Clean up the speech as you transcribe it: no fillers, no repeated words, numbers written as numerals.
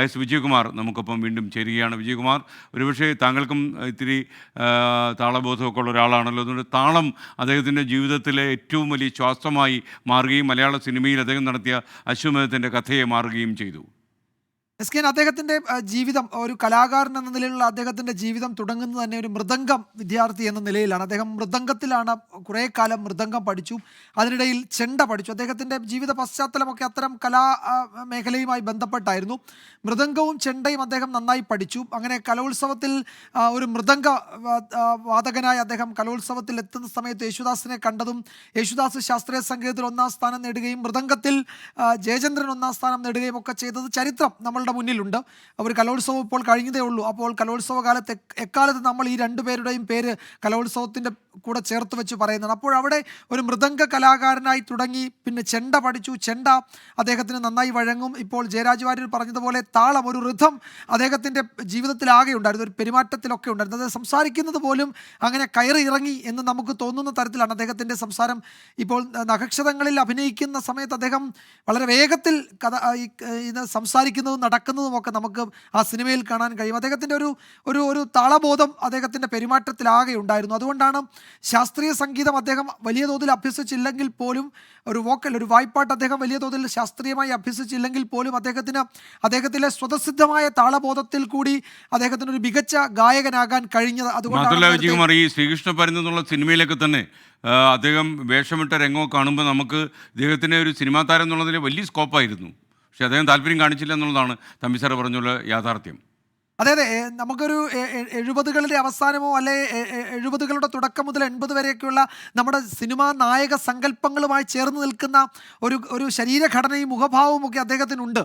S Vijayakumar നമുക്കൊപ്പം വീണ്ടും ചേരുകയാണ്. വിജയകുമാർ, ഒരുപക്ഷെ താങ്കൾക്കും ഇത്തിരി താളബോധമൊക്കെ ഉള്ള ഒരാളാണല്ലോ. അതുകൊണ്ട് താളം അദ്ദേഹത്തിൻ്റെ ജീവിതത്തിലെ ഏറ്റവും വലിയ ശ്വാസമായി മാറുകയും മലയാള സിനിമയിൽ അദ്ദേഹം നടത്തിയ അശ്വമേധത്തിൻ്റെ കഥയെ മാറുകയും ചെയ്തു. എസ്കേൻ, അദ്ദേഹത്തിൻ്റെ ജീവിതം, ഒരു കലാകാരൻ എന്ന നിലയിലുള്ള അദ്ദേഹത്തിൻ്റെ ജീവിതം തുടങ്ങുന്നത് തന്നെ ഒരു മൃദംഗം വിദ്യാർത്ഥി എന്ന നിലയിലാണ്. അദ്ദേഹം മൃദംഗത്തിലാണ് കുറേ കാലം മൃദംഗം പഠിച്ചു, അതിനിടയിൽ ചെണ്ട പഠിച്ചു. അദ്ദേഹത്തിൻ്റെ ജീവിത പശ്ചാത്തലമൊക്കെ അത്തരം കലാ മേഖലയുമായി ബന്ധപ്പെട്ടായിരുന്നു. മൃദംഗവും ചെണ്ടയും അദ്ദേഹം നന്നായി പഠിച്ചു. അങ്ങനെ കലോത്സവത്തിൽ ഒരു മൃദംഗ വാദകനായി അദ്ദേഹം കലോത്സവത്തിൽ എത്തുന്ന സമയത്ത് യേശുദാസിനെ കണ്ടതും യേശുദാസ് ശാസ്ത്രീയ സംഗീതത്തിൽ 1ാം സ്ഥാനം നേടുകയും മൃദംഗത്തിൽ ജയചന്ദ്രൻ 1ാം സ്ഥാനം നേടുകയും ഒക്കെ ചെയ്തത് ചരിത്രം നമ്മളുടെ മുന്നിലുണ്ട്. ഒരു കലോത്സവം ഇപ്പോൾ കഴിഞ്ഞതേ ഉള്ളൂ. അപ്പോൾ കലോത്സവ കാലത്ത് എക്കാലത്ത് നമ്മൾ ഈ രണ്ടുപേരുടെയും പേര് കലോത്സവത്തിൻ്റെ കൂടെ ചേർത്ത് വെച്ച് പറയുന്നതാണ്. അപ്പോൾ അവിടെ ഒരു മൃദംഗ കലാകാരനായി തുടങ്ങി, പിന്നെ ചെണ്ട പഠിച്ചു. ചെണ്ട അദ്ദേഹത്തിന് നന്നായി വഴങ്ങും. ഇപ്പോൾ ജയരാജ് വാര്യർ പറഞ്ഞതുപോലെ താളം, ഒരു ഋതം അദ്ദേഹത്തിൻ്റെ ജീവിതത്തിലാകെ ഉണ്ടായിരുന്നു, ഒരു പെരുമാറ്റത്തിലൊക്കെ ഉണ്ടായിരുന്നു. അത് സംസാരിക്കുന്നത് പോലും അങ്ങനെ കയറി ഇറങ്ങി എന്ന് നമുക്ക് തോന്നുന്ന തരത്തിലാണ് അദ്ദേഹത്തിൻ്റെ സംസാരം. ഇപ്പോൾ നഖക്ഷതങ്ങളിൽ അഭിനയിക്കുന്ന സമയത്ത് അദ്ദേഹം വളരെ വേഗത്തിൽ ഇത് സംസാരിക്കുന്നതും നടക്കുന്നതും ഒക്കെ നമുക്ക് ആ സിനിമയിൽ കാണാൻ കഴിയും. അദ്ദേഹത്തിൻ്റെ ഒരു താളബോധം അദ്ദേഹത്തിൻ്റെ പെരുമാറ്റത്തിലാകെ ഉണ്ടായിരുന്നു. അതുകൊണ്ടാണ് ശാസ്ത്രീയ സംഗീതം അദ്ദേഹം വലിയ തോതിൽ അഭ്യസിച്ചില്ലെങ്കിൽ പോലും, ഒരു വായ്പാട്ട് അദ്ദേഹം വലിയ തോതിൽ ശാസ്ത്രീയമായി അഭ്യസിച്ചില്ലെങ്കിൽ പോലും അദ്ദേഹത്തിലെ സ്വതസിദ്ധമായ താളബോധത്തിൽ കൂടി അദ്ദേഹത്തിന് ഒരു മികച്ച ഗായകനാകാൻ കഴിഞ്ഞത്. അതുകൊണ്ട് ഈ ശ്രീകൃഷ്ണ പരുന്നുള്ള സിനിമയിലൊക്കെ തന്നെ അദ്ദേഹം വേഷമിട്ട രംഗം കാണുമ്പോൾ നമുക്ക് ഇദ്ദേഹത്തിൻ്റെ ഒരു സിനിമാ താരം എന്നുള്ളതിൽ വലിയ സ്കോപ്പായിരുന്നു. പക്ഷെ അദ്ദേഹം താല്പര്യം കാണിച്ചില്ല എന്നുള്ളതാണ് തമ്പി സാറ് പറഞ്ഞുള്ള യാഥാർത്ഥ്യം. അതെ, നമുക്കൊരു 70കളുടെ അവസാനമോ അല്ലെ 70കളുടെ തുടക്കം മുതൽ 80 വരെയൊക്കെയുള്ള നമ്മുടെ സിനിമാ നായക സങ്കല്പങ്ങളുമായി ചേർന്ന് നിൽക്കുന്ന ഒരു ശരീരഘടനയും മുഖഭാവവും ഒക്കെ അദ്ദേഹത്തിനുണ്ട്.